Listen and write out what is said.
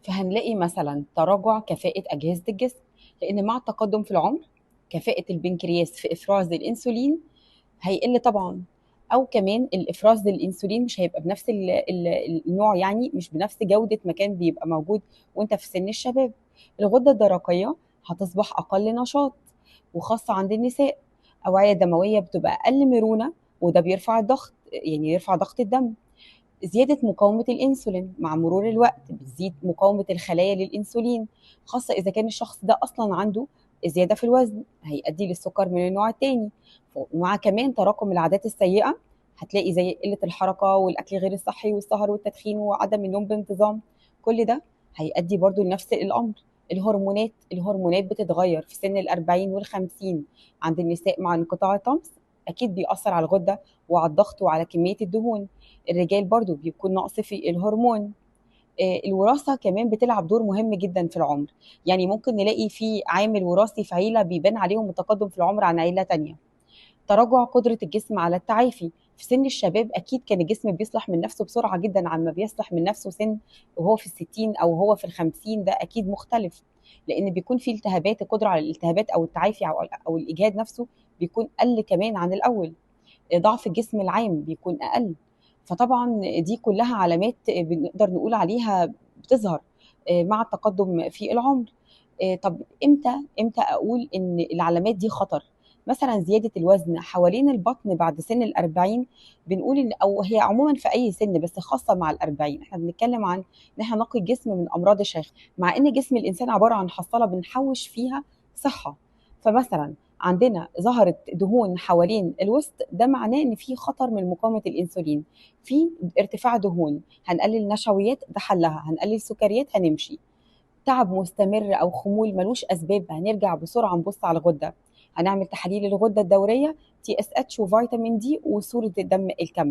فهنلاقي مثلا تراجع كفاءة أجهزة الجسم، لأن مع التقدم في العمر كفاءة البنكرياس في إفراز الأنسولين هيقل طبعا. أو كمان الإفراز للأنسولين مش هيبقى بنفس النوع، يعني مش بنفس جودة ما كان بيبقى موجود وأنت في سن الشباب. الغدة الدرقية هتصبح أقل نشاط، وخاصة عند النساء. أوعية دموية بتبقى أقل مرونة، وده بيرفع الضغط، يعني يرفع ضغط الدم. زيادة مقاومة الأنسولين مع مرور الوقت بتزيد مقاومة الخلايا للأنسولين، خاصة إذا كان الشخص ده أصلا عنده زيادة في الوزن هيؤدي للسكر من النوع التاني. ومع كمان تراكم العادات السيئة هتلاقي زي قلة الحركة والأكل غير الصحي والسهر والتدخين وعدم النوم بانتظام. كل ده هيؤدي برضو لنفس الأمر. الهرمونات بتتغير في سن الأربعين والخمسين عند النساء مع انقطاع الطمس، أكيد بيأثر على الغدة وعلى الضغط وعلى كمية الدهون. الرجال برضو بيكون نقص في الهرمون. الوراثة كمان بتلعب دور مهم جدا في العمر، يعني ممكن نلاقي في عامل وراثي في عيلة بيبان عليهم التقدم في العمر عن عيلة تانية. تراجع قدرة الجسم على التعافي في سن الشباب، أكيد كان الجسم بيصلح من نفسه بسرعة جدا عن ما بيصلح من نفسه سن وهو في الستين أو هو في الخمسين، ده أكيد مختلف، لأن بيكون في التهابات، القدرة على الالتهابات أو التعافي أو الإجهاد نفسه بيكون قل كمان عن الأول. ضعف الجسم العام بيكون اقل. فطبعا دي كلها علامات بنقدر نقول عليها بتظهر مع التقدم في العمر. طب امتى اقول ان العلامات دي خطر؟ مثلا زيادة الوزن حوالين البطن بعد سن الأربعين، بنقول إن، أو هي عموما في أي سن بس خاصة مع الأربعين، احنا بنتكلم عن إن احنا نقي الجسم من أمراض الشيخ، مع إن جسم الإنسان عبارة عن حصالة بنحوش فيها صحة. فمثلا عندنا ظهرت دهون حوالين الوسط، ده معناه ان في خطر من مقاومه الانسولين. في ارتفاع دهون، هنقلل نشويات، ده حلها هنقلل سكريات هنمشي. تعب مستمر او خمول ملوش اسباب، هنرجع بسرعه نبص على الغده، هنعمل تحاليل الغده الدوريه، تي اس اتش وفيتامين دي وصوره الدم الكامله.